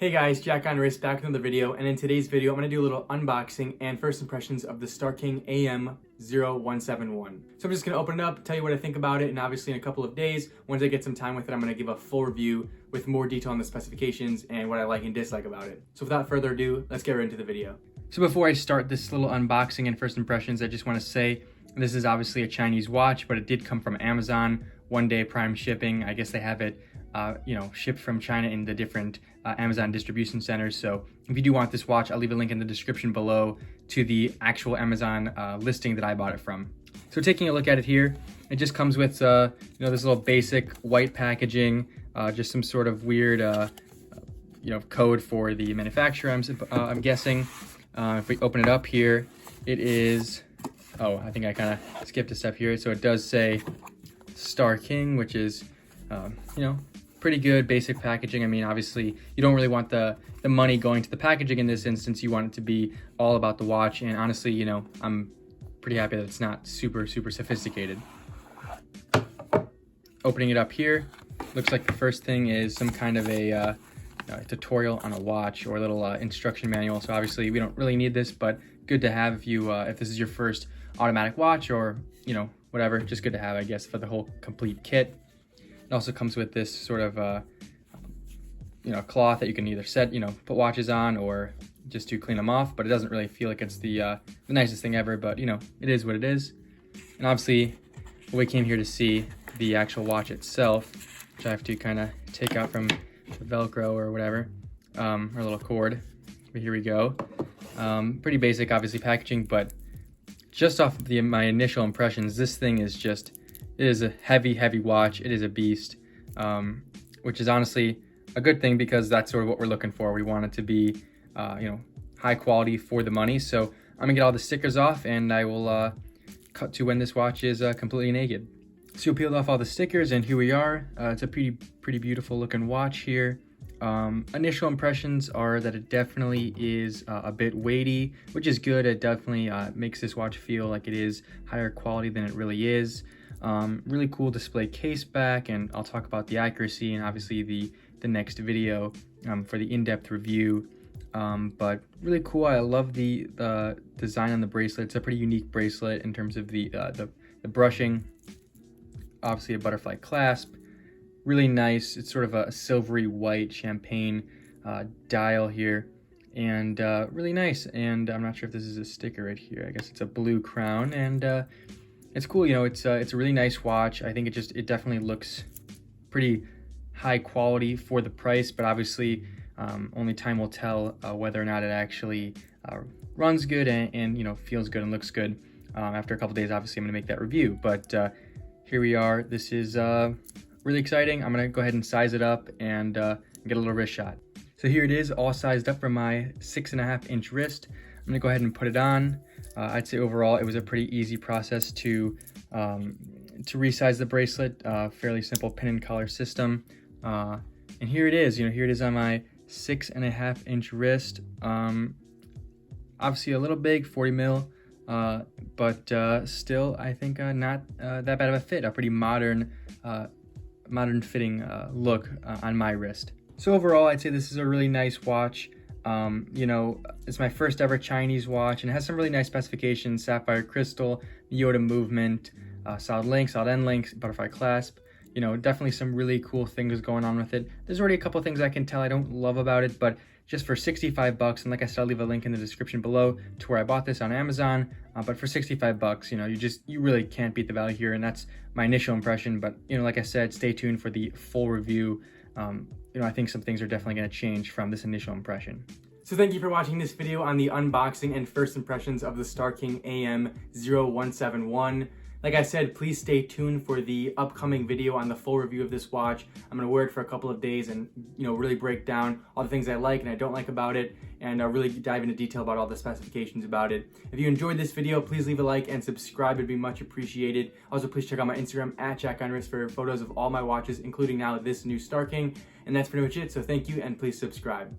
Hey guys, Jack on Wrist back with another video, and in today's video I'm going to do a little unboxing and first impressions of the Starking AM0171. So I'm just going to open it up, tell you what I think about it, and obviously in a couple of days, once I get some time with it, I'm going to give a full review with more detail on the specifications and what I like and dislike about it. So without further ado, let's get right into the video. So before I start this little unboxing and first impressions, I just want to say this is obviously a Chinese watch, but it did come from Amazon, one-day prime shipping. I guess they have it shipped from China in the different Amazon distribution centers. So if you do want this watch, I'll leave a link in the description below to the actual Amazon listing that I bought it from. So taking a look at it here, it just comes with this little basic white packaging, just some sort of weird code for the manufacturer, I'm guessing. If we open it up here, it is, I think I kind of skipped a step here. So it does say Starking, which is, pretty good basic packaging. I mean, obviously you don't really want the money going to the packaging in this instance. You want it to be all about the watch, and honestly, I'm pretty happy that it's not super sophisticated. Opening it up here, looks like the first thing is some kind of a tutorial on a watch, or a little instruction manual. So obviously we don't really need this, but good to have if you if this is your first automatic watch, or whatever, just good to have, I guess, for the whole complete kit. It also comes with this sort of cloth that you can either set, put watches on, or just to clean them off, but it doesn't really feel like it's the nicest thing ever, but it is what it is. And obviously we came here to see the actual watch itself, which I have to kind of take out from the Velcro or whatever, or a little cord. But here we go. Pretty basic, obviously, packaging, but just off of my initial impressions, this thing is just, it is a heavy watch. It is a beast, which is honestly a good thing, because that's sort of what we're looking for. We want it to be, high quality for the money. So I'm gonna get all the stickers off, and I will cut to when this watch is completely naked. So we peeled off all the stickers, and here we are. It's a pretty beautiful looking watch here. Initial impressions are that it definitely is a bit weighty, which is good. It definitely makes this watch feel like it is higher quality than it really is. Really cool display case back, and I'll talk about the accuracy and obviously the next video for the in-depth review. But really cool. I love the design on the bracelet. It's a pretty unique bracelet in terms of the brushing. Obviously a butterfly clasp, really nice. It's sort of a silvery white champagne dial here, and really nice. And I'm not sure if this is a sticker right here. I guess it's a blue crown, and it's cool. It's a really nice watch. I think it definitely looks pretty high quality for the price, but obviously only time will tell whether or not it actually runs good and feels good and looks good. After a couple days, obviously I'm gonna make that review, but here we are. This is really exciting. I'm gonna go ahead and size it up and get a little wrist shot. So here it is, all sized up for my 6.5-inch wrist. I'm gonna go ahead and put it on. I'd say overall it was a pretty easy process to resize the bracelet. Fairly simple pin and collar system. And here it is. Here it is on my 6.5-inch wrist. Obviously a little big, 40 mil. But still, I think not that bad of a fit. A pretty modern fitting look on my wrist. So overall, I'd say this is a really nice watch. It's my first ever Chinese watch, and it has some really nice specifications: sapphire crystal, Yoda movement, solid link, solid end link, butterfly clasp. Definitely some really cool things going on with it. There's already a couple things I can tell I don't love about it, but just for 65 bucks, and like I said, I'll leave a link in the description below to where I bought this on Amazon, but for 65 bucks, you really can't beat the value here, and that's my initial impression. But, like I said, stay tuned for the full review. I think some things are definitely going to change from this initial impression. So thank you for watching this video on the unboxing and first impressions of the Starking AM0171. Like I said, please stay tuned for the upcoming video on the full review of this watch. I'm going to wear it for a couple of days and really break down all the things I like and I don't like about it, and really dive into detail about all the specifications about it. If you enjoyed this video, please leave a like and subscribe. It'd be much appreciated. Also, please check out my Instagram @JackOnWrist for photos of all my watches, including now this new Starking. And that's pretty much it. So thank you, and please subscribe.